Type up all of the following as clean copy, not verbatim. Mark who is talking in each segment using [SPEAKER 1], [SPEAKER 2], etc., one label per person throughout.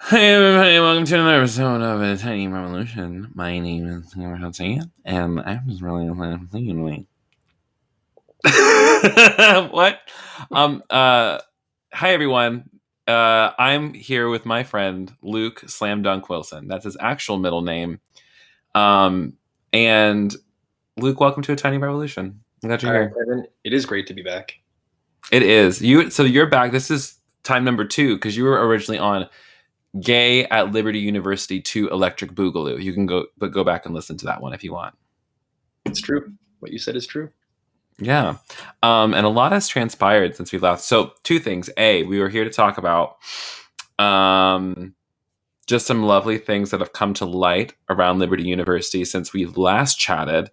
[SPEAKER 1] Hey everybody, welcome to another episode of A Tiny Revolution. My name is Cameron Hudson, and I was really thinking what? Hi everyone. I'm here with my friend Luke Slam Dunk Wilson. That's his actual middle name. And Luke, welcome to A Tiny Revolution. I'm glad you're
[SPEAKER 2] All right,
[SPEAKER 1] here.
[SPEAKER 2] Kevin. It is great to be back.
[SPEAKER 1] It is. So you're back. This is time number 2, because you were originally on Gay at Liberty University 2 Electric Boogaloo. You can go back and listen to that one if you want.
[SPEAKER 2] It's true. What you said is true.
[SPEAKER 1] Yeah. And a lot has transpired since we left. So 2 things. A, we were here to talk about just some lovely things that have come to light around Liberty University since we last chatted.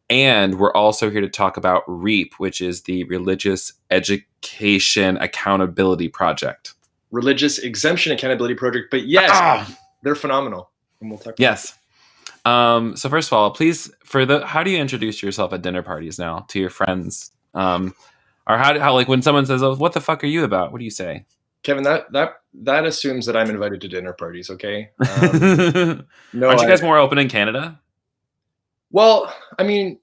[SPEAKER 1] And we're also here to talk about REAP, which is the Religious Education Accountability Project.
[SPEAKER 2] Religious Exemption Accountability Project. But yes, they're phenomenal. And we'll talk about
[SPEAKER 1] Yes. So first of all, please, how do you introduce yourself at dinner parties now to your friends? Or how like when someone says, "Oh, what the fuck are you about?" What do you say?
[SPEAKER 2] Kevin, that assumes that I'm invited to dinner parties, okay? No,
[SPEAKER 1] Aren't you guys more open in Canada?
[SPEAKER 2] well, I mean,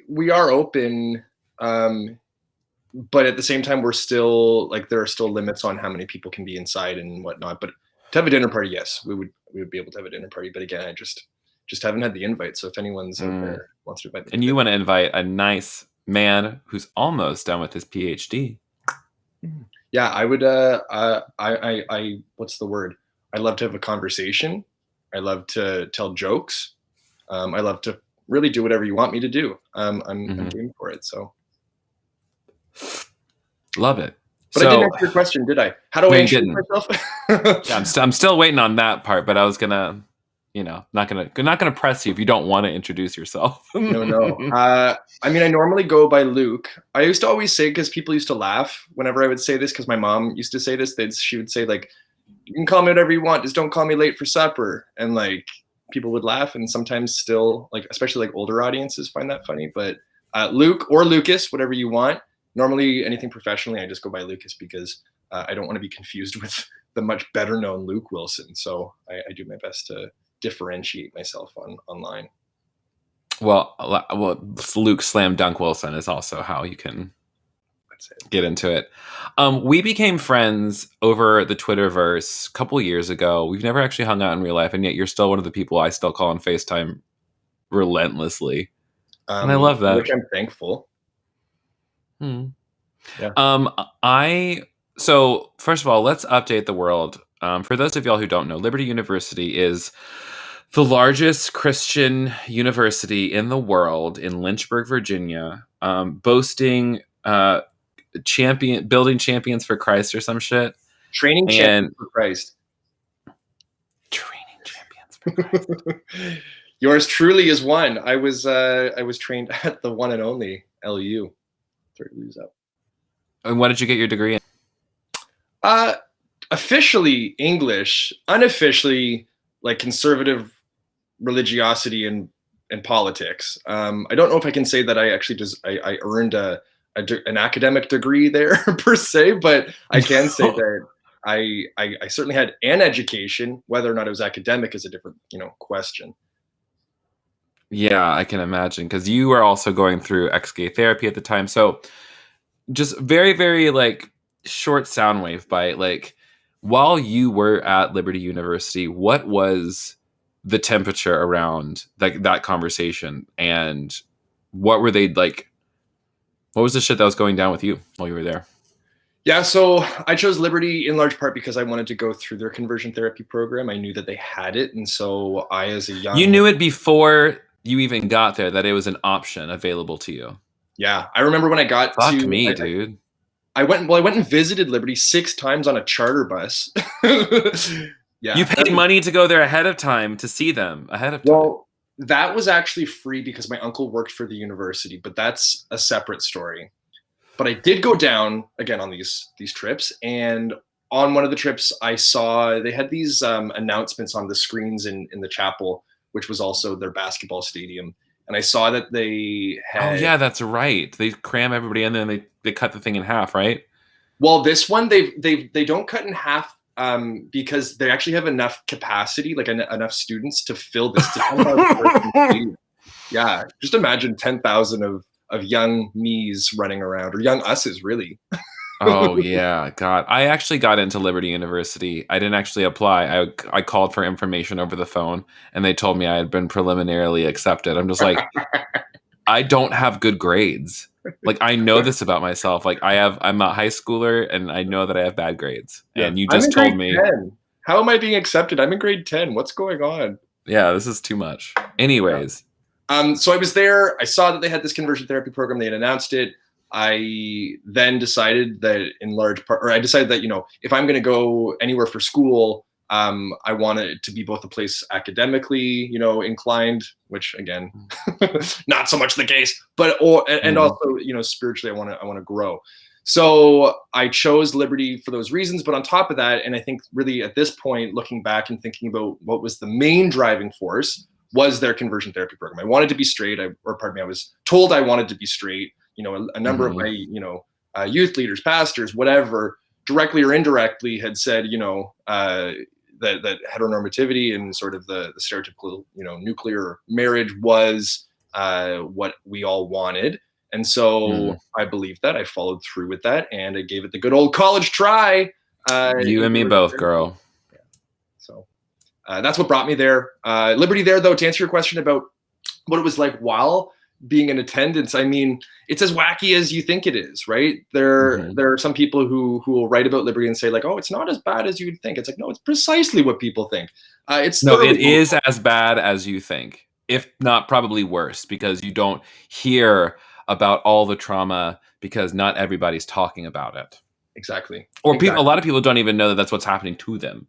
[SPEAKER 2] we are open, but at the same time, we're still like there are still limits on how many people can be inside and whatnot. But to have a dinner party, yes, we would be able to have a dinner party. But again, I just haven't had the invite. So if anyone's out there wants to invite me,
[SPEAKER 1] And you want to invite a nice man who's almost done with his PhD.
[SPEAKER 2] Yeah, I would. What's the word? I love to have a conversation. I love to tell jokes. I love to really do whatever you want me to do. I'm game for it. So
[SPEAKER 1] love it.
[SPEAKER 2] But I didn't answer your question, did I? How do I introduce myself?
[SPEAKER 1] Yeah, I'm still waiting on that part, but I was gonna, not gonna press you if you don't want to introduce yourself.
[SPEAKER 2] No. I mean, I normally go by Luke. I used to always say, because people used to laugh whenever I would say this, because my mom used to say this. She would say like, "You can call me whatever you want, just don't call me late for supper." And like people would laugh, and sometimes still like, especially like older audiences find that funny. But Luke or Lucas, whatever you want. Normally, anything professionally, I just go by Lucas because I don't want to be confused with the much better known Luke Wilson. So I do my best to differentiate myself online.
[SPEAKER 1] Well, Luke Slam Dunk Wilson is also how you can get into it. We became friends over the Twitterverse a couple years ago. We've never actually hung out in real life, and yet you're still one of the people I still call on FaceTime relentlessly. And I love that.
[SPEAKER 2] Which I'm thankful.
[SPEAKER 1] Yeah. So first of all, let's update the world. For those of y'all who don't know, Liberty University is the largest Christian university in the world in Lynchburg, Virginia, boasting building champions for Christ or some shit.
[SPEAKER 2] Training champions for Christ.
[SPEAKER 1] Training champions for Christ.
[SPEAKER 2] Yours truly is one. I was trained at the one and only LU.
[SPEAKER 1] And what did you get your degree in?
[SPEAKER 2] Officially English, unofficially like conservative religiosity and politics. I don't know if I can say that I actually I earned an academic degree there per se, but I can say that I certainly had an education. Whether or not it was academic is a different question.
[SPEAKER 1] Yeah, I can imagine, because you were also going through ex-gay therapy at the time. So just very, very like short soundwave bite. Like, while you were at Liberty University, what was the temperature around like that conversation, and what were they like? What was the shit that was going down with you while you were there?
[SPEAKER 2] Yeah, so I chose Liberty in large part because I wanted to go through their conversion therapy program. I knew that they had it, and so I, as a young...
[SPEAKER 1] You knew it before you even got there, that it was an option available to you.
[SPEAKER 2] Yeah, I remember when I got
[SPEAKER 1] Fuck me, dude.
[SPEAKER 2] I went and visited Liberty 6 times on a charter bus.
[SPEAKER 1] Yeah, you paid money to go there ahead of time to see them ahead of time.
[SPEAKER 2] Well, that was actually free because my uncle worked for the university, but that's a separate story. But I did go down again on these trips, and on one of the trips, I saw they had these announcements on the screens in the chapel, which was also their basketball stadium. And I saw that they had...
[SPEAKER 1] Oh yeah, that's right. They cram everybody in there and they cut the thing in half, right?
[SPEAKER 2] Well, this one they don't cut in half because they actually have enough capacity, like enough students to fill this to 10,000 stadium. Yeah, just imagine 10,000 of young me's running around, or young us's, really.
[SPEAKER 1] Oh yeah, God. I actually got into Liberty University. I didn't actually apply. I called for information over the phone, and they told me I had been preliminarily accepted. I'm just like, I don't have good grades. Like, I know this about myself. Like, I'm a high schooler, and I know that I have bad grades.
[SPEAKER 2] Yeah.
[SPEAKER 1] And you
[SPEAKER 2] I'm
[SPEAKER 1] just
[SPEAKER 2] in grade
[SPEAKER 1] told me,
[SPEAKER 2] 10. How am I being accepted? I'm in grade 10. What's going on?
[SPEAKER 1] yeah, this is too much. Anyways,
[SPEAKER 2] So I was there. I saw that they had this conversion therapy program. They had announced it. I then decided that, in large part, or I decided that, if I'm going to go anywhere for school, I want it to be both a place academically, inclined, which again, not so much the case, but also, spiritually, I want to grow. So I chose Liberty for those reasons. But on top of that, and I think really at this point, looking back and thinking about what was the main driving force, was their conversion therapy program. I wanted to be straight, I was told I wanted to be straight. A number of my, youth leaders, pastors, whatever, directly or indirectly had said, that heteronormativity and sort of the stereotypical, nuclear marriage was what we all wanted. And so I believed that. I followed through with that, and I gave it the good old college try.
[SPEAKER 1] You and me both, girl.
[SPEAKER 2] Yeah. So that's what brought me there. Liberty there, though, to answer your question about what it was like while being in attendance, I mean, it's as wacky as you think it is, right? There are some people who will write about Liberty and say, like, oh, it's not as bad as you'd think. It's like, no, it's precisely what people think. It
[SPEAKER 1] is as bad as you think, if not probably worse, because you don't hear about all the trauma because not everybody's talking about it.
[SPEAKER 2] Exactly.
[SPEAKER 1] Or a lot of people don't even know that that's what's happening to them.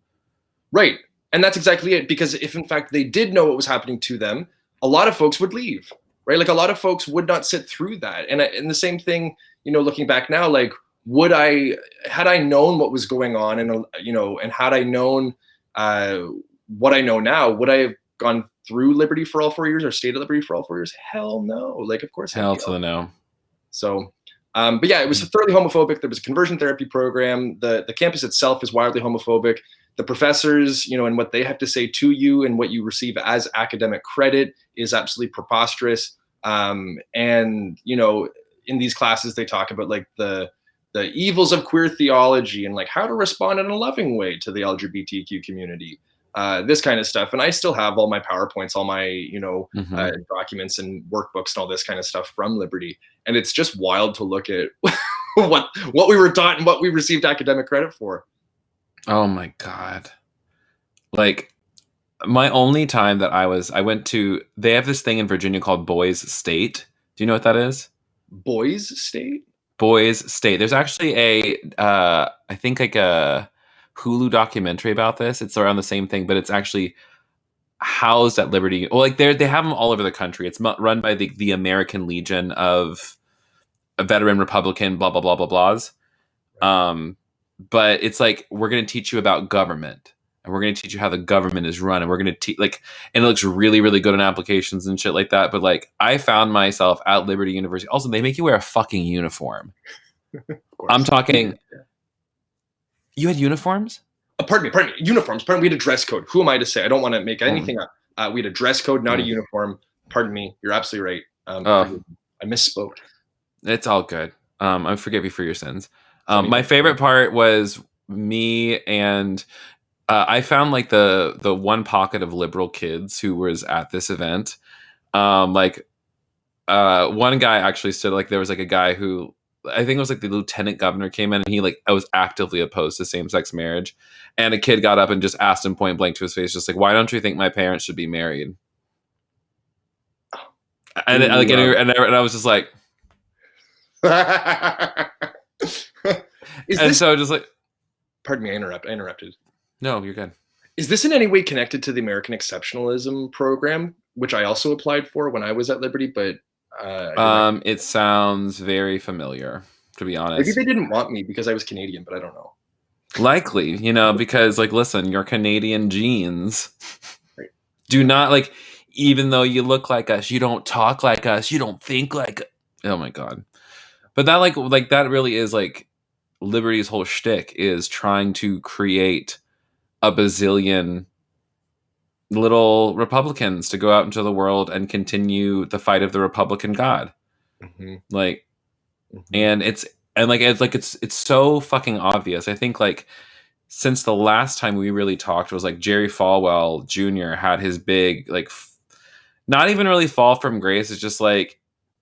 [SPEAKER 2] Right. And that's exactly it. Because if in fact they did know what was happening to them, a lot of folks would leave. Right? Like, a lot of folks would not sit through that. And the same thing, looking back now, like, had I known what was going on, and, and had I known what I know now, would I have gone through Liberty for all 4 years, or stayed at Liberty for all 4 years? Hell no. Like, of course.
[SPEAKER 1] Hell to the no.
[SPEAKER 2] So, but yeah, it was thoroughly homophobic. There was a conversion therapy program. The campus itself is wildly homophobic. The professors, and what they have to say to you and what you receive as academic credit is absolutely preposterous. And, in these classes, they talk about, like, the evils of queer theology, and, like, how to respond in a loving way to the LGBTQ community, this kind of stuff. And I still have all my PowerPoints, all my, documents and workbooks and all this kind of stuff from Liberty. And it's just wild to look at what we were taught and what we received academic credit for.
[SPEAKER 1] Oh my God. Like, my only time that I went to, they have this thing in Virginia called Boys State. Do you know what that is?
[SPEAKER 2] Boys State?
[SPEAKER 1] Boys State. There's actually I think like a Hulu documentary about this. It's around the same thing, but it's actually housed at Liberty. Well, like, they have them all over the country. It's run by the American Legion of a veteran Republican, blah, blah, blah, blah, blahs. But it's like, we're going to teach you about government, and we're going to teach you how the government is run, and we're going to teach, like, and it looks really, really good on applications and shit like that. But, like, I found myself at Liberty University. Also, they make you wear a fucking uniform. I'm talking. You had uniforms?
[SPEAKER 2] Pardon me. Uniforms. Pardon me. We had a dress code. Who am I to say? I don't want to make anything up. We had a dress code, not a uniform. Pardon me. You're absolutely right. I misspoke.
[SPEAKER 1] It's all good. I forgive you for your sins. My favorite part was me and I found, like, the one pocket of liberal kids who was at this event. One guy actually stood, like, there was, like, a guy who, I think it was, like, the lieutenant governor came in, and he, like, was actively opposed to same-sex marriage. And a kid got up and just asked him point blank to his face, just like, why don't you think my parents should be married? And I was just like, so just like,
[SPEAKER 2] pardon me, I interrupted.
[SPEAKER 1] No, you're good.
[SPEAKER 2] Is this in any way connected to the American Exceptionalism program, which I also applied for when I was at Liberty? But
[SPEAKER 1] it sounds very familiar, to be honest.
[SPEAKER 2] Maybe they didn't want me because I was Canadian, but I don't know.
[SPEAKER 1] Likely, because, like, listen, your Canadian genes do not, like, even though you look like us, you don't talk like us, you don't think like. Oh my God. But that, like that really is, like, Liberty's whole shtick is trying to create a bazillion little Republicans to go out into the world and continue the fight of the Republican God.
[SPEAKER 2] Mm-hmm.
[SPEAKER 1] Like,
[SPEAKER 2] Mm-hmm.
[SPEAKER 1] and it's so fucking obvious. I think like since the last time we really talked was like Jerry Falwell Jr. had his big like not even really fall from grace. It's just like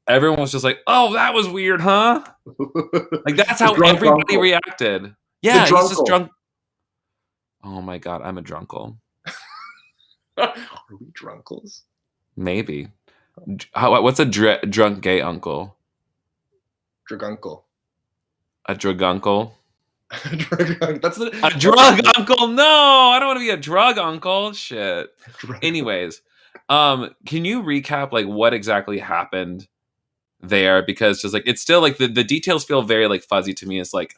[SPEAKER 1] everyone was just like, "Oh, that was weird, huh?" Like that's how everybody
[SPEAKER 2] uncle.
[SPEAKER 1] reacted. Yeah, he's just
[SPEAKER 2] drunkle.
[SPEAKER 1] drunk. Oh my god, I'm a drunkle.
[SPEAKER 2] Are we drunkles?
[SPEAKER 1] Maybe. What's a drunk gay uncle?
[SPEAKER 2] Draguncle.
[SPEAKER 1] A druguncle?
[SPEAKER 2] That's the
[SPEAKER 1] A drug uncle? No, I don't want to be a drug uncle. Shit. Anyways, can you recap like what exactly happened there? Because just like it's still like the details feel very like fuzzy to me. It's like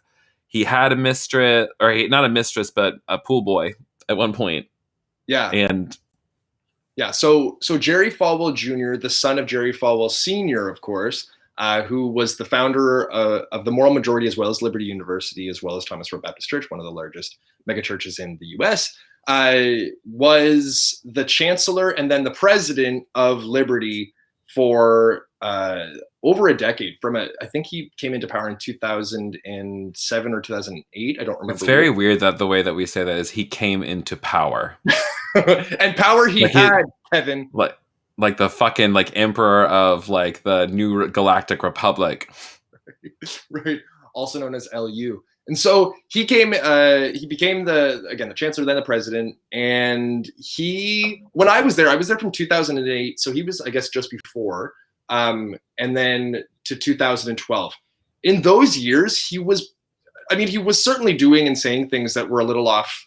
[SPEAKER 1] he had a mistress, or not a mistress, but a pool boy at one point.
[SPEAKER 2] Yeah.
[SPEAKER 1] And
[SPEAKER 2] yeah, so Jerry Falwell Jr., the son of Jerry Falwell Sr., of course, who was the founder of the Moral Majority as well as Liberty University, as well as Thomas Road Baptist Church, one of the largest megachurches in the U.S., was the chancellor and then the president of Liberty for over a decade. I think he came into power in 2007 or 2008. I don't remember.
[SPEAKER 1] It's very weird that the way that we say that is he came into power.
[SPEAKER 2] And power he had, Kevin.
[SPEAKER 1] Like the fucking like emperor of like the new Galactic Republic.
[SPEAKER 2] Right. Also known as LU. And so he became the chancellor, then the president. And when I was there from 2008. So he was, I guess, just before, and then to 2012. In those years, he was certainly doing and saying things that were a little off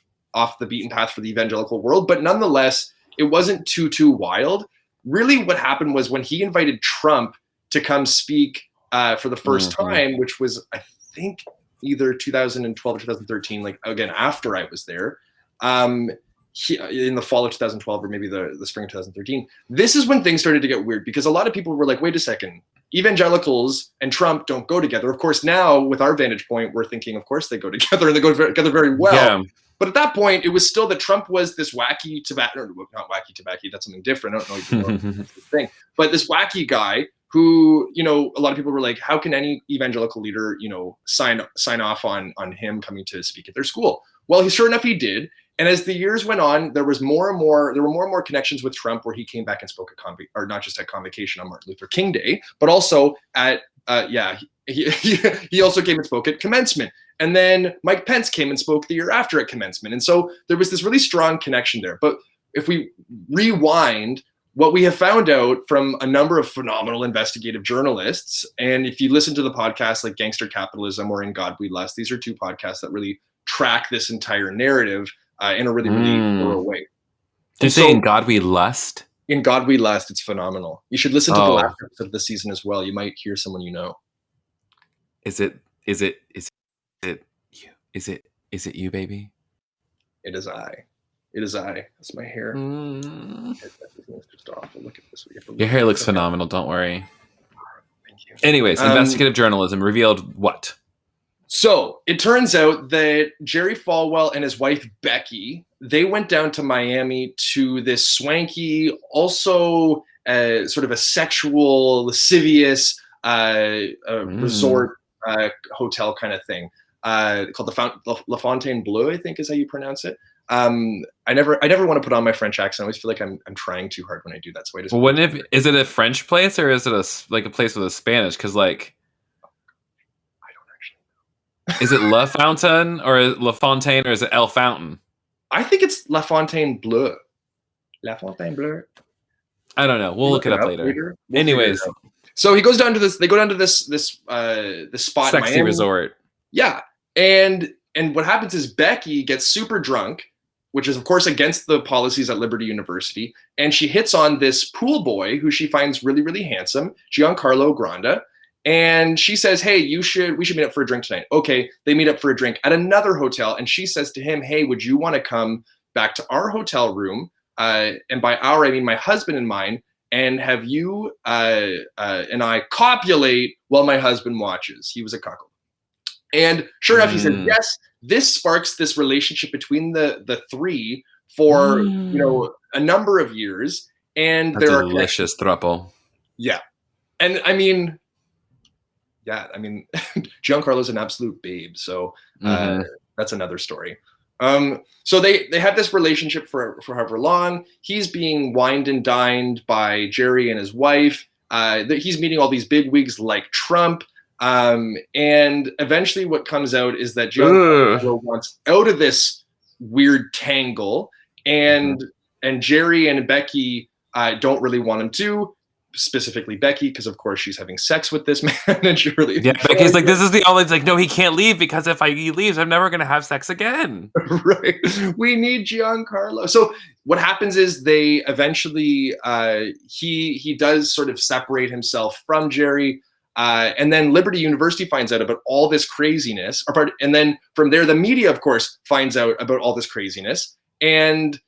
[SPEAKER 2] the beaten path for the evangelical world, but nonetheless, it wasn't too wild. Really what happened was when he invited Trump to come speak for the first time, which was, I think, either 2012 or 2013, like, again, after I was there, in the fall of 2012 or maybe the spring of 2013, this is when things started to get weird because a lot of people were like, wait a second, evangelicals and Trump don't go together. Of course, now with our vantage point, we're thinking, of course, they go together and they go together very well. Yeah. But at that point, it was still that Trump was this wacky tobacco, not wacky tobacco, that's something different. I don't know if you know that's the thing. But this wacky guy who, a lot of people were like, how can any evangelical leader, sign off on him coming to speak at their school? Well, sure enough, he did. And as the years went on, there were more and more connections with Trump where he came back and spoke at not just at Convocation on Martin Luther King Day, but also at, he also came and spoke at Commencement. And then Mike Pence came and spoke the year after at Commencement. And so there was this really strong connection there. But if we rewind, what we have found out from a number of phenomenal investigative journalists, and if you listen to the podcasts like Gangster Capitalism or In God We Lust, these are two podcasts that really track this entire narrative in a really, really thorough way.
[SPEAKER 1] Did you say In God We Lust?
[SPEAKER 2] In God We Lust, it's phenomenal. You should listen to the last episode of the season as well. You might hear someone you know.
[SPEAKER 1] Is it you, baby?
[SPEAKER 2] It is I. It is I. That's my hair. Just awful. Look at this.
[SPEAKER 1] Your hair looks phenomenal. Don't worry.
[SPEAKER 2] Thank you.
[SPEAKER 1] Anyways, investigative journalism revealed what?
[SPEAKER 2] So it turns out that Jerry Falwell and his wife Becky, they went down to Miami to this swanky, also sort of a sexual, lascivious resort hotel kind of thing called the La Fontaine Bleu, I think is how you pronounce it. I never want to put on my French accent. I always feel like I'm trying too hard when I do that. So I just.
[SPEAKER 1] Well, is it a French place or is it a place with a Spanish? Because like. Is it La Fontaine or La Fontaine or is it El Fountain?
[SPEAKER 2] I think it's La Fontaine Bleu. La Fontaine Bleu.
[SPEAKER 1] I don't know. We'll look it up later. Anyways,
[SPEAKER 2] so he goes down to this. They go down to this spot,
[SPEAKER 1] sexy
[SPEAKER 2] in Miami.
[SPEAKER 1] Resort.
[SPEAKER 2] Yeah, and what happens is Becky gets super drunk, which is of course against the policies at Liberty University, and she hits on this pool boy who she finds really, really handsome, Giancarlo Granda. And she says, hey, we should meet up for a drink tonight. Okay, they meet up for a drink at another hotel. And she says to him, hey, would you want to come back to our hotel room? And by our, I mean my husband and mine, and have you and I copulate while my husband watches. He was a cuckold. And sure enough, he says,
[SPEAKER 1] Mm.
[SPEAKER 2] yes, this sparks this relationship between the three for, a number of years. And
[SPEAKER 1] A
[SPEAKER 2] there are connections.
[SPEAKER 1] delicious throuple.
[SPEAKER 2] Yeah. And I mean, yeah, I mean, Giancarlo's an absolute babe. So
[SPEAKER 1] Mhm.
[SPEAKER 2] that's another story. So they have this relationship for however long. He's being wined and dined by Jerry and his wife. He's meeting all these bigwigs like Trump. And eventually what comes out is that
[SPEAKER 1] Ugh.
[SPEAKER 2] Giancarlo wants out of this weird tangle. And Jerry and Becky don't really want him to, specifically Becky, because of course she's having sex with this man and she really
[SPEAKER 1] Yeah, Becky's like, this is the only, it's like, no, he can't leave because if he leaves, I'm never gonna have sex again.
[SPEAKER 2] right. We need Giancarlo. So what happens is they eventually he does sort of separate himself from Jerry. And then Liberty University finds out about all this craziness. And then from there, the media, of course, finds out about all this craziness. And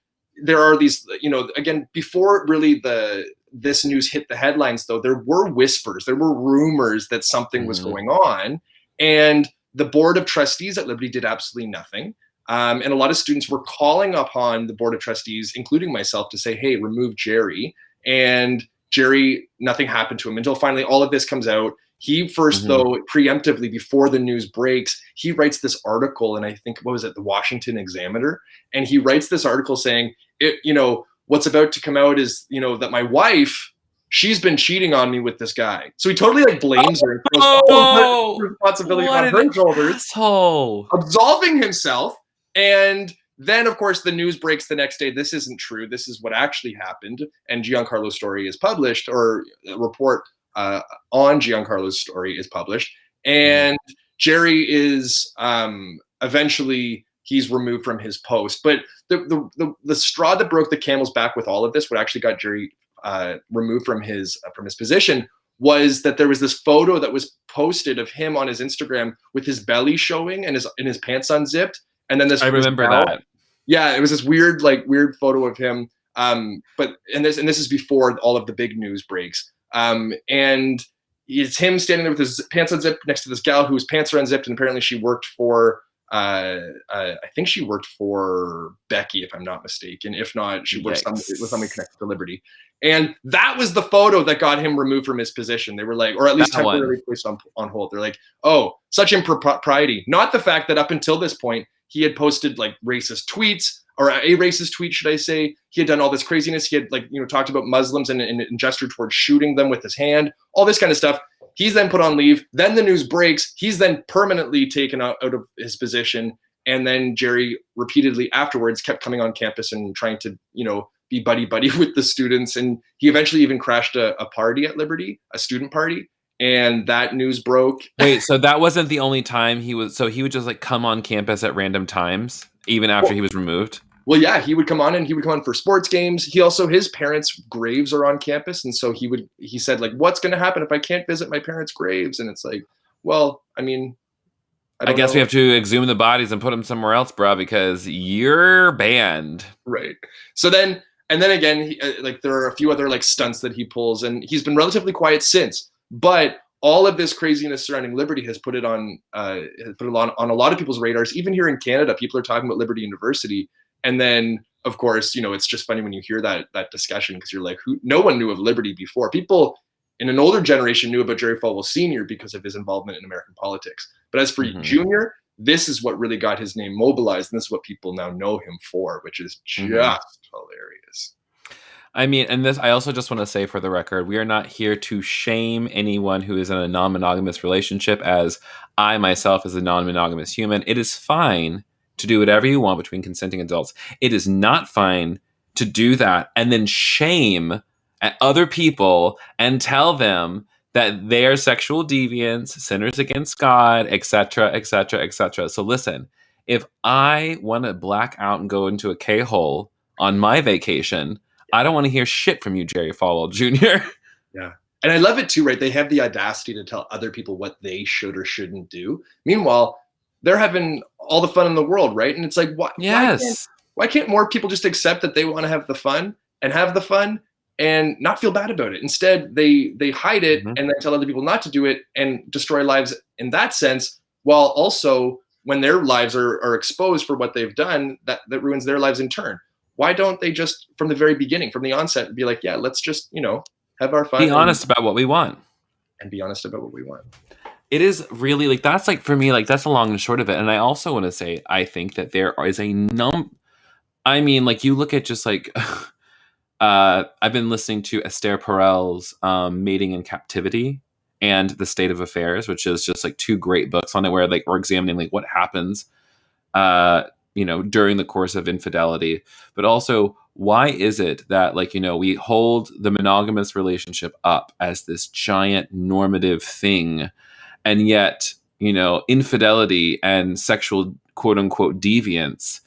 [SPEAKER 2] there are these, again, before really this news hit the headlines, though, there were whispers, there were rumors that something was going on. And the board of trustees at Liberty did absolutely nothing. And a lot of students were calling upon the board of trustees, including myself, to say, hey, remove Jerry. And Jerry, nothing happened to him until finally all of this comes out. He first, though, preemptively, before the news breaks, he writes this article, and I think, what was it, the Washington Examiner? And he writes this article saying, what's about to come out is, that my wife, she's been cheating on me with this guy. So he totally blames her and throws all the responsibility on her shoulders,
[SPEAKER 1] asshole.
[SPEAKER 2] absolving himself. And then, of course, the news breaks the next day. This isn't true. This is what actually happened. And Giancarlo's story is published, or a report on Giancarlo's story is published. And Jerry is eventually, he's removed from his post. But the straw that broke the camel's back with all of this, what actually got Jerry removed from his position, was that there was this photo that was posted of him on his Instagram with his belly showing and his pants unzipped. And then I
[SPEAKER 1] remember that.
[SPEAKER 2] Yeah, it was this weird photo of him. But this is before all of the big news breaks. And it's him standing there with his pants unzipped next to this gal whose pants are unzipped, and apparently she worked for I think she worked for Becky, if I'm not mistaken. If not, she worked with somebody connected to Liberty. And that was the photo that got him removed from his position. They were like, or at least temporarily placed on hold. They're like, oh, such impropriety. Not the fact that up until this point, he had posted racist tweets, or a racist tweet, should I say. He had done all this craziness. He had talked about Muslims and gestured towards shooting them with his hand, all this kind of stuff. He's then put on leave. Then the news breaks. He's then permanently taken out of his position. And then Jerry repeatedly afterwards kept coming on campus and trying to, be buddy-buddy with the students. And he eventually even crashed a party at Liberty, a student party. And that news broke.
[SPEAKER 1] Wait, so that wasn't the only time he would just come on campus at random times, even after he was removed?
[SPEAKER 2] Well, yeah, he would come on for sports games. He also, his parents' graves are on campus. And so he said, what's going to happen if I can't visit my parents' graves? And it's like, well, I mean,
[SPEAKER 1] I guess we have to exhume the bodies and put them somewhere else, bro, because you're banned.
[SPEAKER 2] Right. So then, and then again, there are a few other stunts that he pulls, and he's been relatively quiet since. But all of this craziness surrounding Liberty has put it on a lot of people's radars. Even here in Canada, people are talking about Liberty University. And then, of course, it's just funny when you hear that discussion, because you're like, no one knew of Liberty before. People in an older generation knew about Jerry Falwell Sr. because of his involvement in American politics. But as for Junior, this is what really got his name mobilized, and this is what people now know him for, which is just hilarious.
[SPEAKER 1] I mean, and this, I also just want to say for the record, we are not here to shame anyone who is in a non-monogamous relationship, as I myself is a non-monogamous human. It is fine to do whatever you want between consenting adults. It is not fine to do that and then shame at other people and tell them that they are sexual deviants, sinners against God, etc., etc., etc. So listen, if I want to black out and go into a K-hole on my vacation, I don't want to hear shit from you, Jerry Falwell Jr.
[SPEAKER 2] Yeah. And I love it too, right? They have the audacity to tell other people what they should or shouldn't do. Meanwhile, they're having all the fun in the world, right? And it's like, why can't more people just accept that they want to have the fun and not feel bad about it? Instead, they hide it and then tell other people not to do it and destroy lives in that sense, while also when their lives are exposed for what they've done, that ruins their lives in turn. Why don't they just from the very beginning, from the onset, be like, yeah, let's just, have our
[SPEAKER 1] Be
[SPEAKER 2] fun
[SPEAKER 1] honest about what we want.
[SPEAKER 2] and be honest about what we want.
[SPEAKER 1] It is really like that's like for me, like that's the long and short of it. And I also want to say I think that there is a I mean, like you look at just like I've been listening to Esther Perel's Mating in Captivity and The State of Affairs, which is just like two great books on it where like we're examining like what happens during the course of infidelity, but also why is it that like, we hold the monogamous relationship up as this giant normative thing, and yet, infidelity and sexual quote unquote deviance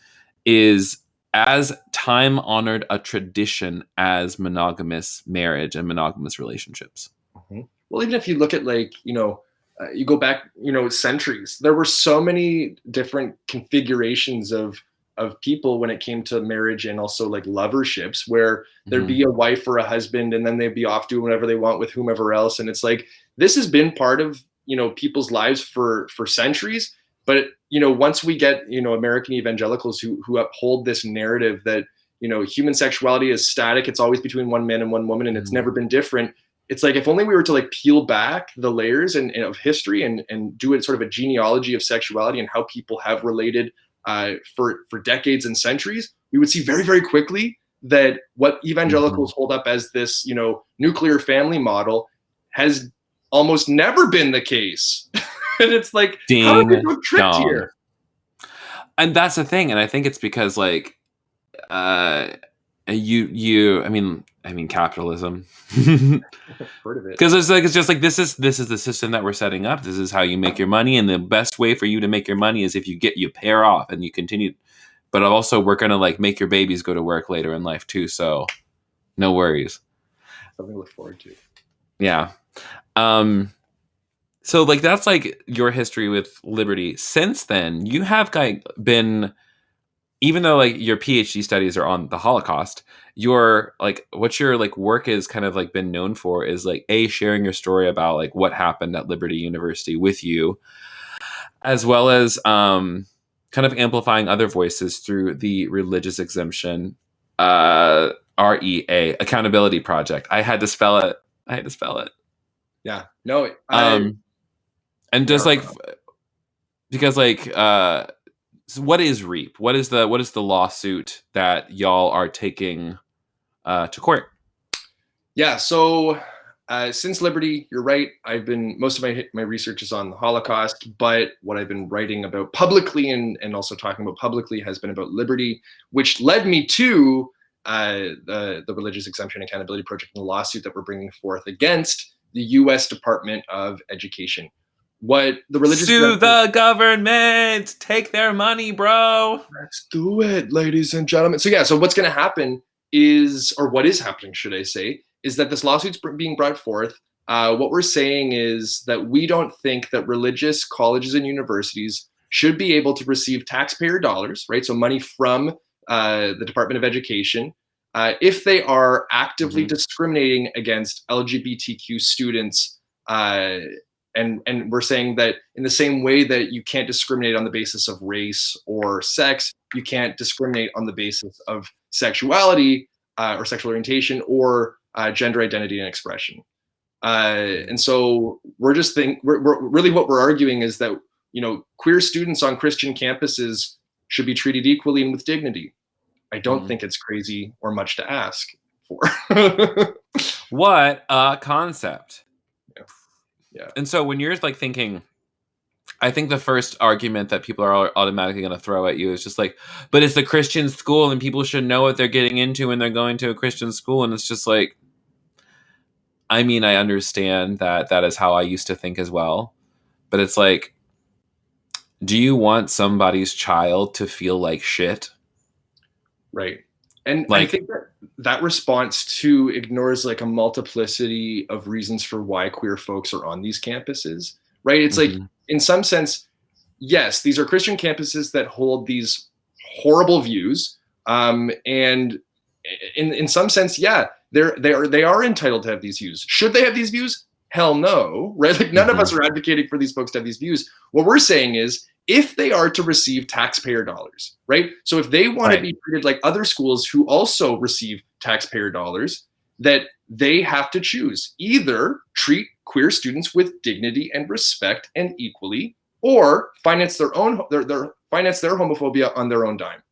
[SPEAKER 1] is as time honored a tradition as monogamous marriage and monogamous relationships.
[SPEAKER 2] Mm-hmm. Well, even if you look at like, you go back, centuries, there were so many different configurations of people when it came to marriage and also like loverships, where there'd be a wife or a husband and then they'd be off doing whatever they want with whomever else. And it's like, this has been part of, people's lives for centuries. But, once we get, American evangelicals who uphold this narrative that, human sexuality is static, it's always between one man and one woman, and it's never been different. It's like, if only we were to like peel back the layers and of history and do it sort of a genealogy of sexuality and how people have related for decades and centuries, we would see very, very quickly that what evangelicals hold up as this, nuclear family model has almost never been the case. And it's like, how did we get tricked here?
[SPEAKER 1] And that's the thing. And I think it's because like, I mean capitalism.
[SPEAKER 2] Heard of it.
[SPEAKER 1] Because it's just like this is the system that we're setting up. This is how you make your money, and the best way for you to make your money is if you pair off and you continue. But also, we're gonna like make your babies go to work later in life too. So, no worries.
[SPEAKER 2] Something to look forward to.
[SPEAKER 1] Yeah. So like that's like your history with Liberty. Since then, you have been. Even though like your PhD studies are on the Holocaust, your like what your like work is kind of like been known for is like sharing your story about like what happened at Liberty University with you, as well as kind of amplifying other voices through the Religious Exemption REA Accountability Project. I had to spell it.
[SPEAKER 2] Yeah. No.
[SPEAKER 1] And just like because like so what is REAP? What is the lawsuit that y'all are taking to court?
[SPEAKER 2] Yeah, so since Liberty, you're right. Most of my research is on the Holocaust, but what I've been writing about publicly and also talking about publicly has been about Liberty, which led me to the Religious Exemption Accountability Project and the lawsuit that we're bringing forth against the U.S. Department of Education. What the religious
[SPEAKER 1] sue the government, take their money, bro.
[SPEAKER 2] Let's do it, ladies and gentlemen. So what's going to happen is, or what is happening, should I say, is that this lawsuit's being brought forth. What we're saying is that we don't think that religious colleges and universities should be able to receive taxpayer dollars, right? So money from the Department of Education, if they are actively discriminating against LGBTQ students. And we're saying that in the same way that you can't discriminate on the basis of race or sex, you can't discriminate on the basis of sexuality or sexual orientation or gender identity and expression. And so we're really what we're arguing is that, queer students on Christian campuses should be treated equally and with dignity. I don't think it's crazy or much to ask for.
[SPEAKER 1] What a concept.
[SPEAKER 2] Yeah.
[SPEAKER 1] And so when you're like thinking, I think the first argument that people are automatically going to throw at you is just like, but it's the Christian school and people should know what they're getting into when they're going to a Christian school. And it's just like, I mean, I understand that is how I used to think as well. But it's like, do you want somebody's child to feel like shit?
[SPEAKER 2] Right. And
[SPEAKER 1] like,
[SPEAKER 2] I think that response too ignores like a multiplicity of reasons for why queer folks are on these campuses, right? It's like, in some sense, yes, these are Christian campuses that hold these horrible views. And in some sense, yeah, they are entitled to have these views. Should they have these views? Hell no, right? Like none of us are advocating for these folks to have these views. What we're saying is if they are to receive taxpayer dollars, right? So if they want to be treated like other schools who also receive taxpayer dollars, that they have to choose either treat queer students with dignity and respect and equally, or finance their homophobia on their own dime,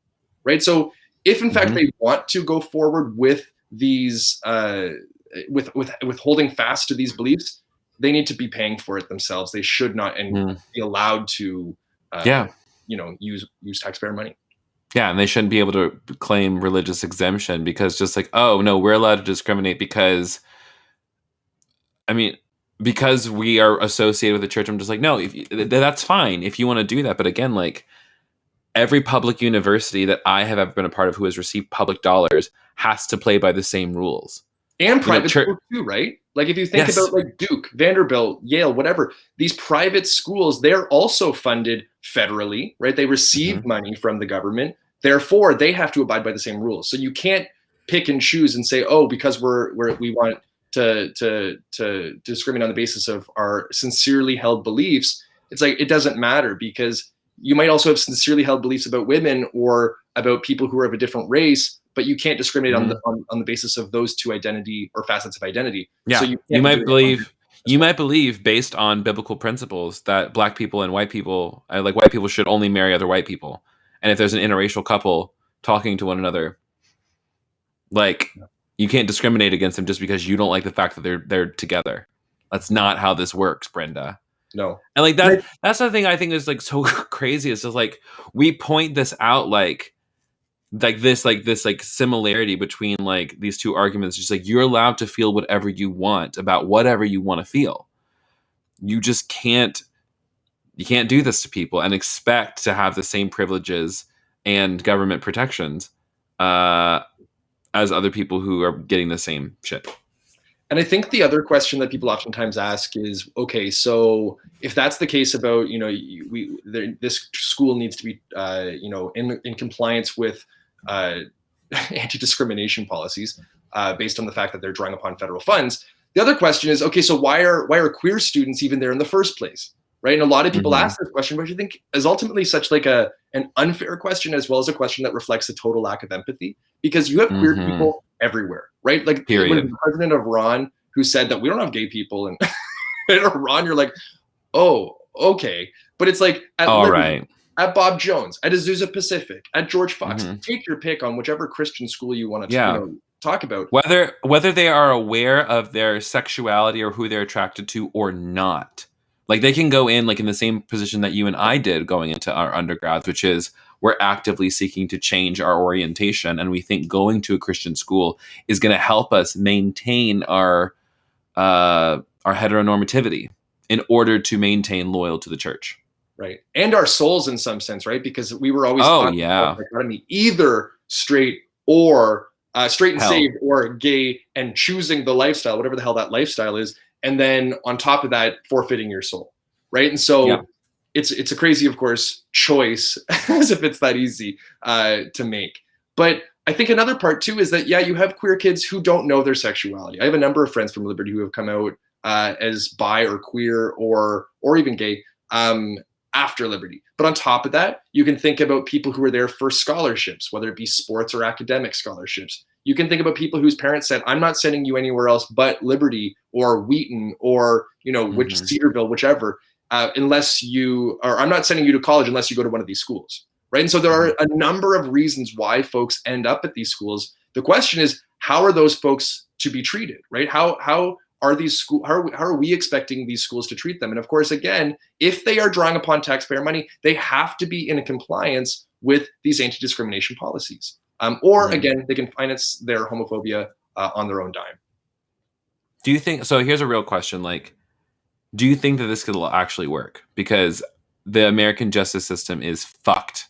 [SPEAKER 2] right? So if in fact they want to go forward with these with holding fast to these beliefs, they need to be paying for it themselves. They should not be allowed to use taxpayer money.
[SPEAKER 1] Yeah, and they shouldn't be able to claim religious exemption because just like, oh no, we're allowed to discriminate because we are associated with the church. I'm just like, no, that's fine if you want to do that. But again, like every public university that I have ever been a part of who has received public dollars has to play by the same rules.
[SPEAKER 2] And private schools too, right? Like if you think about like Duke, Vanderbilt, Yale, whatever, these private schools, they're also funded federally, right? They receive money from the government. Therefore, they have to abide by the same rules. So you can't pick and choose and say, oh, because we want to discriminate on the basis of our sincerely held beliefs. It's like it doesn't matter because you might also have sincerely held beliefs about women or about people who are of a different race, but you can't discriminate on the basis of those two identity or facets of identity.
[SPEAKER 1] Yeah, so you might believe based on biblical principles that black people and white people, like white people, should only marry other white people, and if there's an interracial couple talking to one another, like you can't discriminate against them just because you don't like the fact that they're together. That's not how this works, Brenda.
[SPEAKER 2] No.
[SPEAKER 1] And like that's the thing I think is like so crazy. It's just like we point this out like this similarity between like these two arguments. Just like you're allowed to feel whatever you want about whatever you want to feel. You just can't do this to people and expect to have the same privileges and government protections as other people who are getting the same shit.
[SPEAKER 2] And I think the other question that people oftentimes ask is, okay, so if that's the case about, this school needs to be, in compliance with anti-discrimination policies based on the fact that they're drawing upon federal funds. The other question is, okay, so why are queer students even there in the first place, right? And a lot of people ask this question, which I think is ultimately such like an unfair question, as well as a question that reflects a total lack of empathy, because you have queer people everywhere, right? Like when the president of Iran who said that we don't have gay people in Iran, you're like, oh, okay. But it's like at Bob Jones, at Azusa Pacific, at George Fox, take your pick on whichever Christian school you want to talk about.
[SPEAKER 1] Whether they are aware of their sexuality or who they're attracted to or not. Like they can go in like in the same position that you and I did going into our undergrads, which is we're actively seeking to change our orientation. And we think going to a Christian school is going to help us maintain our heteronormativity in order to maintain loyal to the church.
[SPEAKER 2] Right. And our souls in some sense, right? Because we were always taught either straight or straight and saved or gay and choosing the lifestyle, whatever the hell that lifestyle is. And then on top of that, forfeiting your soul. Right. And so it's a crazy, of course, choice as if it's that easy to make. But I think another part too is that, you have queer kids who don't know their sexuality. I have a number of friends from Liberty who have come out as bi or queer or even gay after Liberty. But on top of that, you can think about people who are there for scholarships, whether it be sports or academic scholarships. You can think about people whose parents said, I'm not sending you anywhere else but Liberty or Wheaton or, which Cedarville, whichever, unless I'm not sending you to college unless you go to one of these schools. Right. And so there are a number of reasons why folks end up at these schools. The question is, how are those folks to be treated? Right. How are these schools? How are we expecting these schools to treat them? And of course, again, if they are drawing upon taxpayer money, they have to be in compliance with these anti-discrimination policies. Or again, they can finance their homophobia on their own dime.
[SPEAKER 1] Do you think so? Here's a real question. Like, do you think that this could actually work? Because the American justice system is fucked.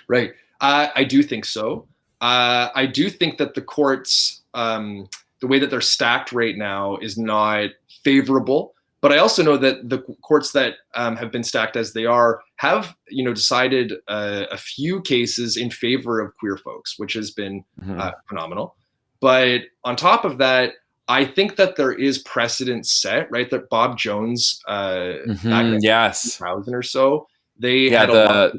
[SPEAKER 2] Right. I do think so. I do think that the courts, the way that they're stacked right now is not favorable. But I also know that the courts that have been stacked as they are have, decided a few cases in favor of queer folks, which has been phenomenal. But on top of that, I think that there is precedent set, right? That Bob Jones, back in
[SPEAKER 1] Yes.
[SPEAKER 2] 2000 or so, they
[SPEAKER 1] Yeah,
[SPEAKER 2] had a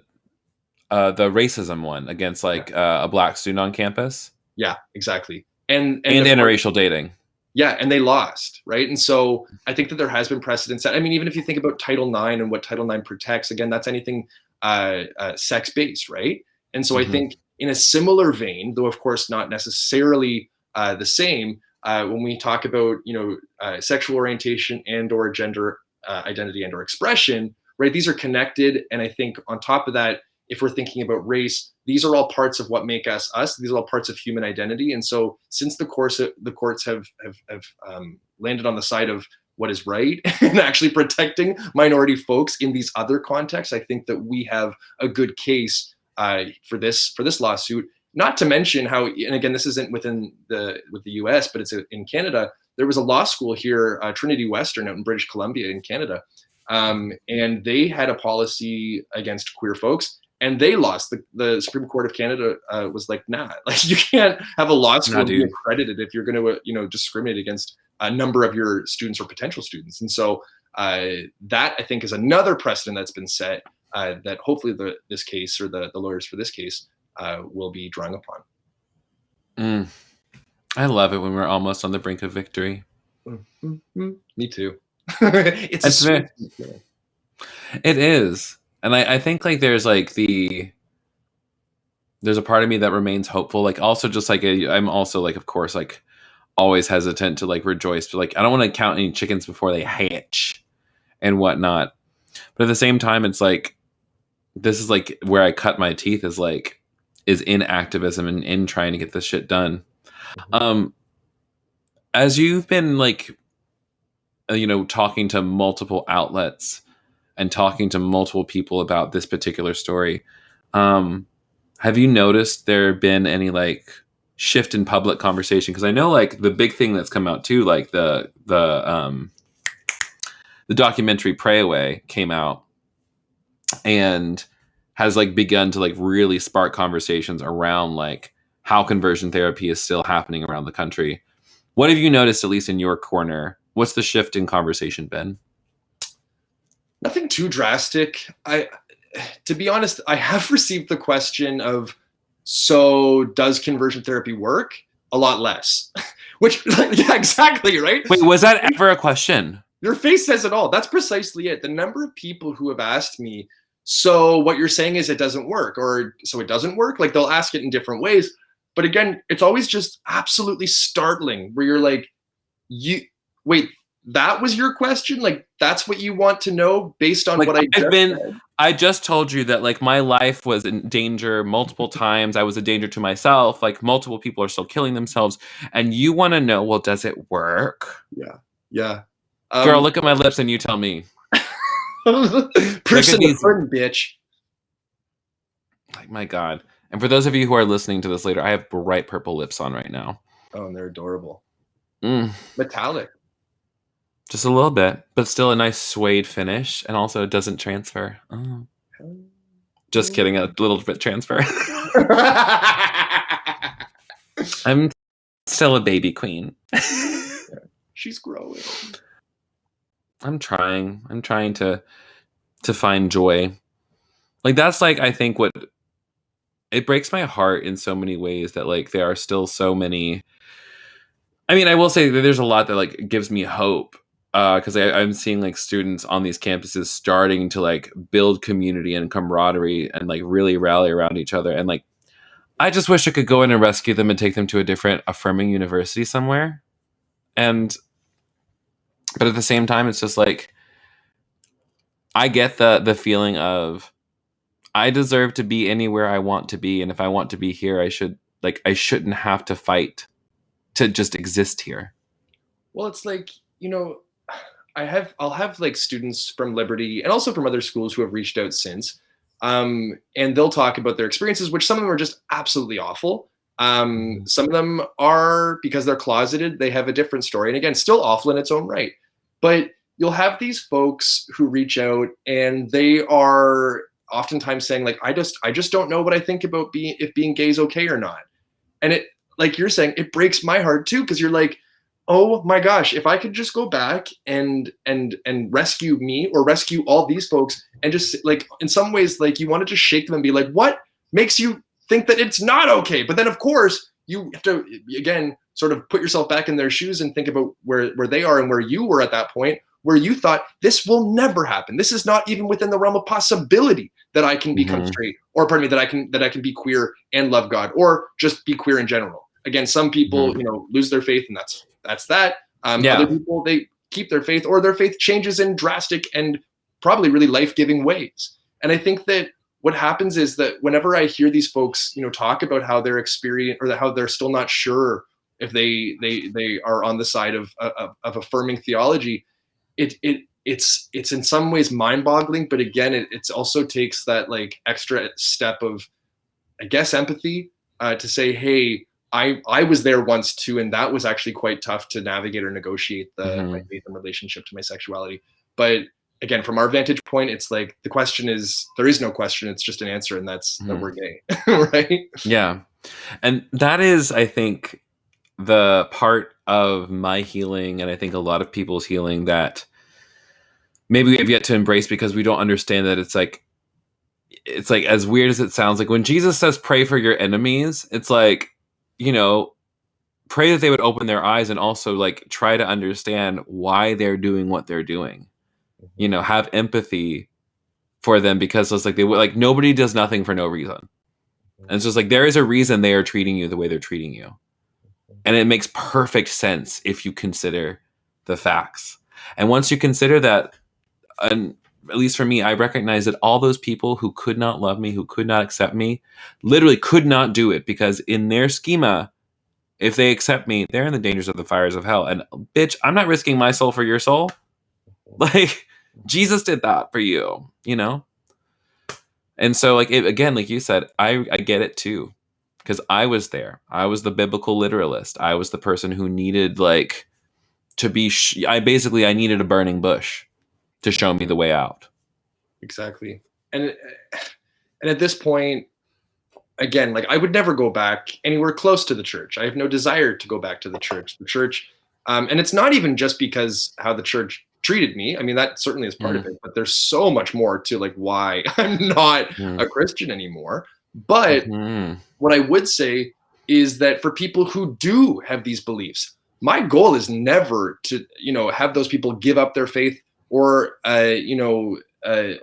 [SPEAKER 2] lot.
[SPEAKER 1] the racism one against like a black student on campus
[SPEAKER 2] Yeah, exactly. And
[SPEAKER 1] and
[SPEAKER 2] before,
[SPEAKER 1] interracial dating.
[SPEAKER 2] yeah, and they lost, right? And so I think that there has been precedent set. I mean, even if you think about Title IX and what Title IX protects, again, that's anything sex based, right? And so I
[SPEAKER 1] Mhm.
[SPEAKER 2] think in a similar vein, though of course not necessarily the same, when we talk about sexual orientation and or gender identity and or expression, right? These are connected, and I think on top of that, if we're thinking about race, these are all parts of what make us us. These are all parts of human identity. And so, since the courts have landed on the side of what is right and actually protecting minority folks in these other contexts, I think that we have a good case for this lawsuit. Not to mention how, and again, this isn't with the U.S., but it's in Canada. There was a law school here, Trinity Western, out in British Columbia in Canada, and they had a policy against queer folks, and they lost. The Supreme Court of Canada was like, nah, like you can't have a law school
[SPEAKER 1] Nah,
[SPEAKER 2] and be
[SPEAKER 1] dude.
[SPEAKER 2] accredited if you're going to discriminate against a number of your students or potential students. And so that I think is another precedent that's been set that hopefully this case, or the lawyers for this case, will be drawing upon.
[SPEAKER 1] Mm. I love it when we're almost on the brink of victory.
[SPEAKER 2] Me too. It's a
[SPEAKER 1] It's
[SPEAKER 2] sweet
[SPEAKER 1] very,
[SPEAKER 2] feeling.
[SPEAKER 1] it is. And I think like there's like there's a part of me that remains hopeful. Like also just like I'm also like of course like always hesitant to like rejoice, but like I don't want to count any chickens before they hatch and whatnot. But at the same time, it's like this is like where I cut my teeth is in activism and in trying to get this shit done. Um, as you've been like talking to multiple outlets and talking to multiple people about this particular story, have you noticed there been any like shift in public conversation? Because I know like the big thing that's come out too, like the documentary Pray Away came out and has like begun to like really spark conversations around like how conversion therapy is still happening around the country. What have you noticed, at least in your corner? What's the shift in conversation been?
[SPEAKER 2] Nothing too drastic. To be honest, I have received the question of, so does conversion therapy work? A lot less. Which, yeah, exactly, right?
[SPEAKER 1] Wait, was that ever a question?
[SPEAKER 2] Your face says it all. That's precisely it. The number of people who have asked me, so what you're saying is it doesn't work, or so it doesn't work? Like they'll ask it in different ways. But again, it's always just absolutely startling where you're like, you wait, that was your question? Like that's what you want to know based on
[SPEAKER 1] Like
[SPEAKER 2] what I just said?
[SPEAKER 1] I just told you that like my life was in danger multiple times. I was a danger to myself. Like multiple people are still killing themselves, and you want to know, well, does it work?
[SPEAKER 2] Yeah. Yeah.
[SPEAKER 1] Girl, look at my lips and you tell me.
[SPEAKER 2] Proof's in the pudding, bitch.
[SPEAKER 1] Like my God. And for those of you who are listening to this later, I have bright purple lips on right now.
[SPEAKER 2] Oh, and they're adorable.
[SPEAKER 1] Mm.
[SPEAKER 2] Metallic.
[SPEAKER 1] Just a little bit, but still a nice suede finish, and also it doesn't transfer. Oh. Just kidding, a little bit transfer. I'm still a baby queen.
[SPEAKER 2] She's growing.
[SPEAKER 1] I'm trying to find joy. Like that's like I think what it breaks my heart in so many ways that like there are still so many. I mean, I will say that there's a lot that like gives me hope because I'm seeing like students on these campuses starting to like build community and camaraderie and like really rally around each other. And like, I just wish I could go in and rescue them and take them to a different affirming university somewhere. But at the same time, it's just like I get the feeling of I deserve to be anywhere I want to be, and if I want to be here, I shouldn't have to fight to just exist here.
[SPEAKER 2] Well, it's like, I'll have like students from Liberty and also from other schools who have reached out since. And they'll talk about their experiences, which some of them are just absolutely awful. Some of them are, because they're closeted, they have a different story. And again, still awful in its own right. But you'll have these folks who reach out and they are oftentimes saying like, I just don't know what I think about being gay is okay or not. And it, like you're saying, it breaks my heart too, because you're like, oh my gosh, if I could just go back and rescue me or rescue all these folks and just like in some ways like you want to just shake them and be like, what makes you think that it's not okay? But then of course you have to again sort of put yourself back in their shoes and think about where they are and where you were at that point where you thought this will never happen. This is not even within the realm of possibility that I can become straight, or pardon me, that I can be queer and love God, or just be queer in general. Again, some people, lose their faith, and that's that. Other people, they keep their faith, or their faith changes in drastic and probably really life-giving ways. And I think that what happens is that whenever I hear these folks, talk about how they're experiencing or how they're still not sure if they are on the side of affirming theology, it's in some ways mind-boggling, but again, it also takes that like extra step of, I guess, empathy to say, hey, I was there once too, and that was actually quite tough to navigate or negotiate my faith and relationship to my sexuality. But again, from our vantage point, it's like the question is there is no question; it's just an answer, and that's that we're gay, right?
[SPEAKER 1] Yeah, and that is, I think, the part of my healing, and I think a lot of people's healing that maybe we have yet to embrace because we don't understand that it's like as weird as it sounds, like when Jesus says pray for your enemies, it's like, pray that they would open their eyes and also like try to understand why they're doing what they're doing. Have empathy for them, because it's like like nobody does nothing for no reason. And it's just like there is a reason they are treating you the way they're treating you. And it makes perfect sense if you consider the facts. And once you consider that, and at least for me, I recognize that all those people who could not love me, who could not accept me, literally could not do it, because in their schema, if they accept me, they're in the dangers of the fires of hell. And bitch, I'm not risking my soul for your soul. Like Jesus did that for you, And so like, again, like you said, I get it too. Because I was there. I was the biblical literalist. I was the person who needed like to be. I needed a burning bush to show me the way out.
[SPEAKER 2] Exactly. And at this point, again, like I would never go back anywhere close to the church. I have no desire to go back to the church. And it's not even just because how the church treated me. I mean, that certainly is part of it. But there's so much more to like why I'm not a Christian anymore. But what I would say is that for people who do have these beliefs, my goal is never to, have those people give up their faith or,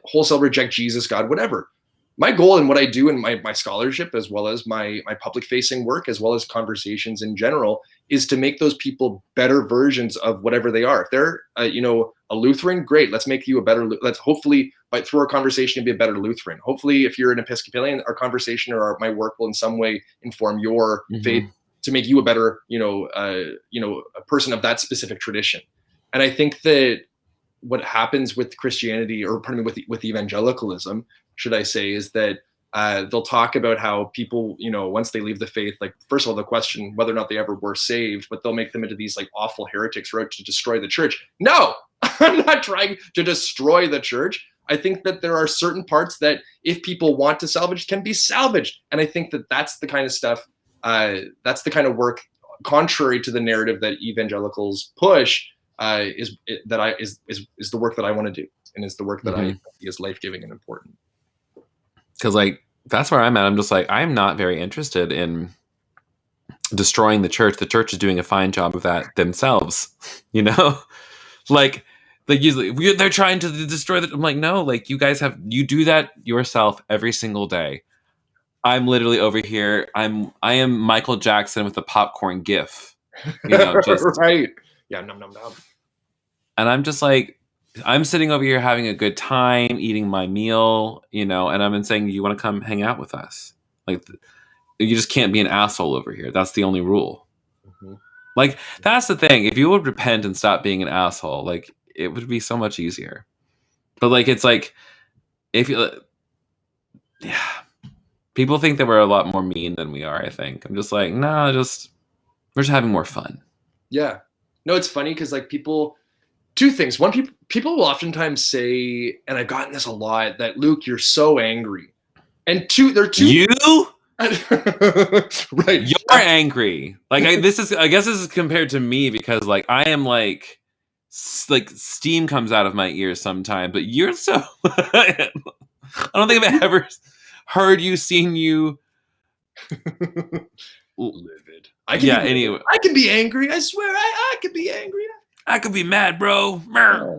[SPEAKER 2] wholesale reject Jesus, God, whatever. My goal and what I do in my scholarship, as well as my public facing work, as well as conversations in general, is to make those people better versions of whatever they are. If they're, a Lutheran, great. Let's make you a better, let's hopefully through our conversation be a better Lutheran. Hopefully if you're an Episcopalian, our conversation or my work will in some way inform your faith to make you a better, a person of that specific tradition. And I think that what happens with Christianity, or pardon me, with evangelicalism, should I say, is that they'll talk about how people, once they leave the faith, like first of all, they'll question whether or not they ever were saved, but they'll make them into these like awful heretics who are out to destroy the church. No, I'm not trying to destroy the church. I think that there are certain parts that if people want to salvage can be salvaged. And I think that that's the kind of stuff, that's the kind of work, contrary to the narrative that evangelicals push, is the work that I want to do, and is the work that I see as life-giving and important.
[SPEAKER 1] Because like that's where I'm at. I'm just like, I'm not very interested in destroying the church. The church is doing a fine job of that themselves, like usually they're trying to destroy the. I'm like, no, like you guys you do that yourself every single day. I'm literally over here. I am Michael Jackson with the popcorn gif,
[SPEAKER 2] just right. Yeah, num num num.
[SPEAKER 1] And I'm just like, I'm sitting over here having a good time, eating my meal, and I'm been saying, you want to come hang out with us? Like, you just can't be an asshole over here. That's the only rule. Like, that's the thing. If you would repent and stop being an asshole, like, it would be so much easier. But like, it's like, people think that we're a lot more mean than we are, I think. I'm just like, no, we're just having more fun.
[SPEAKER 2] Yeah. No, it's funny because like two things. One, people will oftentimes say, and I've gotten this a lot, that Luke, you're so angry. And two,
[SPEAKER 1] You?
[SPEAKER 2] Right.
[SPEAKER 1] You're angry. Like I guess this is compared to me because like I am like steam comes out of my ears sometimes, but you're so I don't think I've ever heard you, seen you.
[SPEAKER 2] Livid. I can
[SPEAKER 1] Yeah,
[SPEAKER 2] be
[SPEAKER 1] anyway.
[SPEAKER 2] I can be angry. I swear I can be angry.
[SPEAKER 1] I could be mad, bro.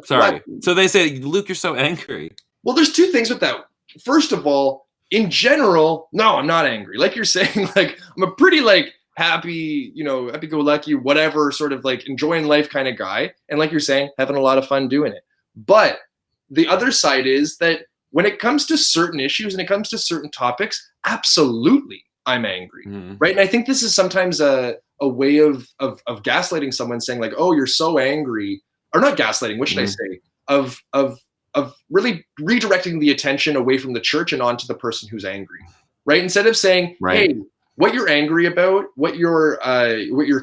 [SPEAKER 1] Sorry.
[SPEAKER 2] What?
[SPEAKER 1] So they say, Luke, you're so angry.
[SPEAKER 2] Well, there's two things with that. First of all, in general, no, I'm not angry. Like you're saying, like I'm a pretty like happy, happy-go-lucky, whatever, sort of like enjoying life kind of guy. And like you're saying, having a lot of fun doing it. But the other side is that when it comes to certain issues and it comes to certain topics, absolutely, I'm angry, right? And I think this is sometimes a way of gaslighting someone, saying like, "Oh, you're so angry," or not gaslighting. What should I say? Of really redirecting the attention away from the church and onto the person who's angry, right? Instead of saying, "Hey, what you're angry about, what your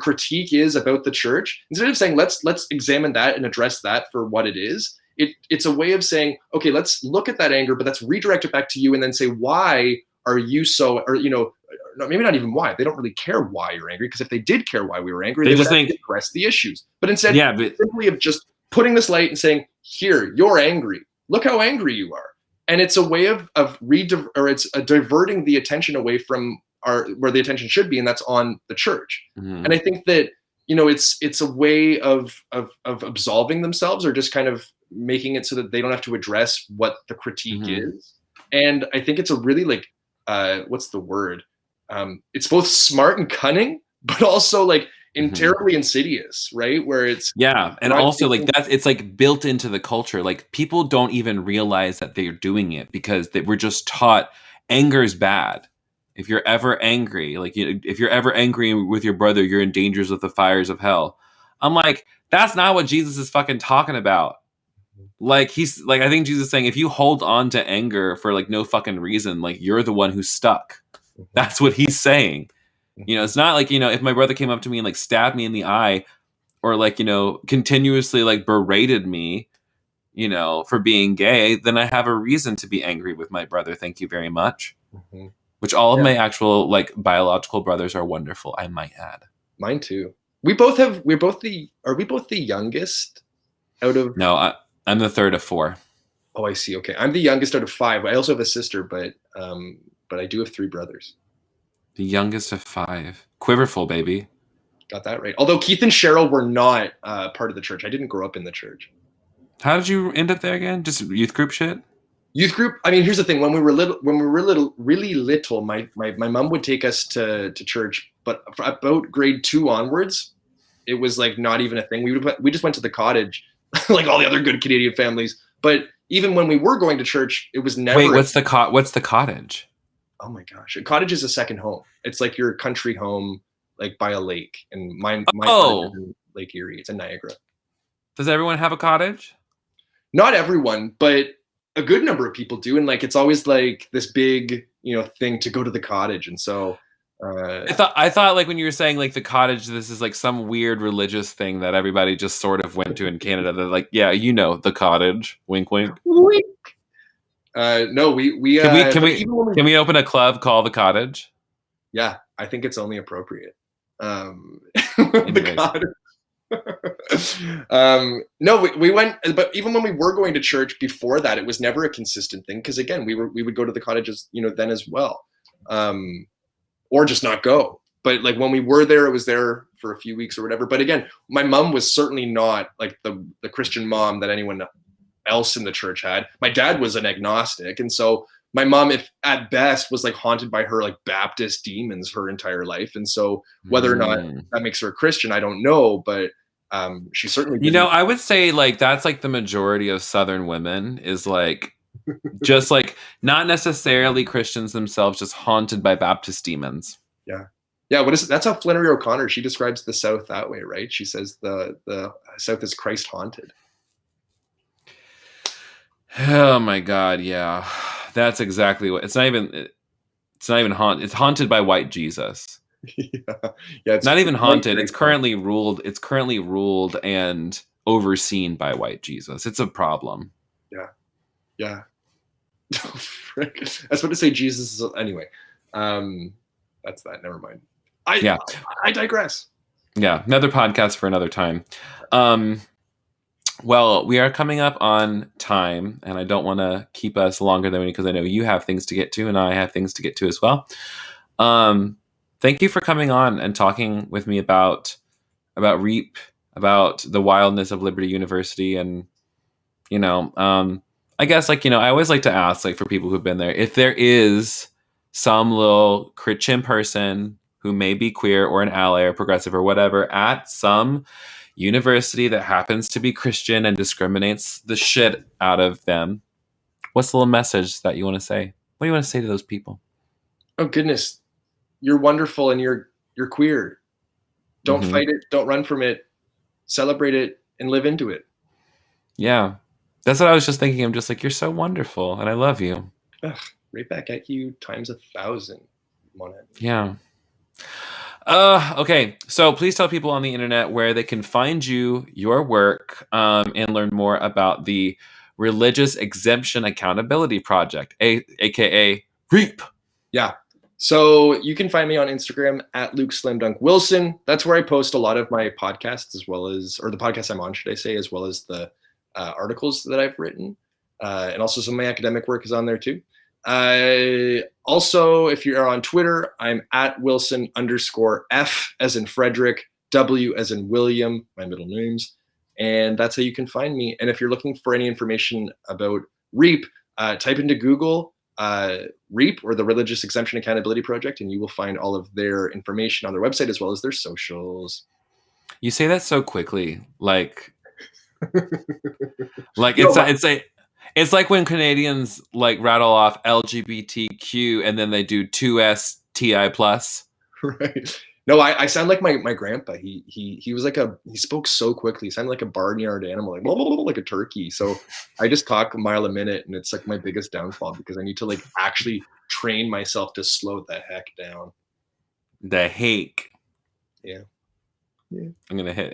[SPEAKER 2] critique is about the church," instead of saying, "Let's examine that and address that for what it is." It's a way of saying, "Okay, let's look at that anger, but let's redirect it back to you, and then say, why are you so?" Or maybe not even why. They don't really care why you're angry, because if they did care why we were angry, they would address the issues. But instead, simply of just putting this light and saying, "Here, you're angry. Look how angry you are." And it's a way of diverting the attention away from where the attention should be, and that's on the church. And I think that it's a way of absolving themselves, or just kind of making it so that they don't have to address what the critique is. And I think it's a really like what's the word? It's both smart and cunning, but also like terribly insidious, right? Where it's
[SPEAKER 1] and also like it's like built into the culture. Like people don't even realize that they're doing it because we're just taught anger is bad. If you're ever angry, like if you're ever angry with your brother, you're in dangers with the fires of hell. I'm like, that's not what Jesus is fucking talking about. Like he's like, I think Jesus is saying, if you hold on to anger for like no fucking reason, like you're the one who's stuck. That's what he's saying. It's not like, if my brother came up to me and like stabbed me in the eye, or like, continuously like berated me, for being gay, then I have a reason to be angry with my brother. Thank you very much. Which all of my actual like biological brothers are wonderful, I might add.
[SPEAKER 2] Mine too. Are we both the youngest out of?
[SPEAKER 1] No, I'm the third of four.
[SPEAKER 2] Oh, I see. Okay. I'm the youngest out of five. I also have a sister, but I do have three brothers.
[SPEAKER 1] The youngest of five. Quiverful, baby.
[SPEAKER 2] Got that right. Although Keith and Cheryl were not part of the church. I didn't grow up in the church.
[SPEAKER 1] How did you end up there again? Just youth group shit?
[SPEAKER 2] Youth group. I mean, here's the thing. When we were really little, my mom would take us to church, but about grade 2 onwards, it was like not even a thing. We just went to the cottage, like all the other good Canadian families. But even when we were going to church, it was never.
[SPEAKER 1] Wait, what's the cottage?
[SPEAKER 2] Oh my gosh, a cottage is a second home. It's like your country home, like by a lake. And my cottage is in Lake Erie. It's in Niagara.
[SPEAKER 1] Does everyone have a cottage?
[SPEAKER 2] Not everyone, but a good number of people do. And like it's always like this big, thing to go to the cottage. And so
[SPEAKER 1] I thought like when you were saying like the cottage, this is like some weird religious thing that everybody just sort of went to in Canada. They're like, yeah, the cottage. Wink, wink.
[SPEAKER 2] Wink. No, we
[SPEAKER 1] can we open a club called the Cottage?
[SPEAKER 2] Yeah, I think it's only appropriate. The cottage. No, we went, but even when we were going to church before that, it was never a consistent thing, because again, we would go to the cottages, then as well, or just not go. But like when we were there, it was there for a few weeks or whatever. But again, my mom was certainly not like the Christian mom that anyone else in the church had. My dad was an agnostic, and so my mom, if at best, was like haunted by her like Baptist demons her entire life. And so whether or not that makes her a Christian, I don't know, but she certainly didn't.
[SPEAKER 1] I would say like that's like the majority of Southern women is like just like not necessarily Christians themselves, just haunted by Baptist demons.
[SPEAKER 2] Yeah, what is it? That's how Flannery O'Connor, she describes the South that way, right? She says the South is Christ haunted.
[SPEAKER 1] Oh my God, yeah. That's exactly what it's not even haunted. It's haunted by white Jesus.
[SPEAKER 2] Yeah,
[SPEAKER 1] it's not even haunted. It's currently ruled and overseen by white Jesus. It's a problem.
[SPEAKER 2] Yeah. Oh, frick. I was about to say Jesus is, anyway. That's that. Never mind.
[SPEAKER 1] Yeah.
[SPEAKER 2] I digress.
[SPEAKER 1] Yeah, another podcast for another time. Well, we are coming up on time, and I don't want to keep us longer than we, because I know you have things to get to, and I have things to get to as well. Thank you for coming on and talking with me about REAP, about the wildness of Liberty University, and I guess I always like to ask, like, for people who've been there, if there is some little Christian person who may be queer or an ally or progressive or whatever at some university that happens to be Christian and discriminates the shit out of them, what's the little message that you want to say? What do you want to say to those people?
[SPEAKER 2] Oh goodness, you're wonderful and you're queer. Don't fight it. Don't run from it. Celebrate it and live into it.
[SPEAKER 1] Yeah, that's what I was just thinking. I'm just like, you're so wonderful and I love you.
[SPEAKER 2] Ugh, right back at you times 1,000.
[SPEAKER 1] Yeah. Okay, so please tell people on the internet where they can find you, your work, and learn more about the Religious Exemption Accountability Project, aka REAP.
[SPEAKER 2] Yeah. So you can find me on Instagram at Luke Slam Dunk Wilson. That's where I post a lot of my podcasts, as well as, or the podcast I'm on, should I say, as well as the articles that I've written. And also some of my academic work is on there too. Also, if you're on Twitter, I'm at Wilson_F as in Frederick, W as in William, my middle names. And that's how you can find me. And if you're looking for any information about REAP, type into Google REAP, or the Religious Exemption Accountability Project, and you will find all of their information on their website as well as their socials.
[SPEAKER 1] You say that so quickly, like it's like when Canadians like rattle off LGBTQ and then they do 2STI plus.
[SPEAKER 2] Right. No, I sound like my grandpa. He was like he spoke so quickly. He sounded like a barnyard animal, like blah, blah, blah, like a turkey. So I just talk a mile a minute, and it's like my biggest downfall because I need to like actually train myself to slow the heck down.
[SPEAKER 1] The hake.
[SPEAKER 2] Yeah.
[SPEAKER 1] I'm gonna hit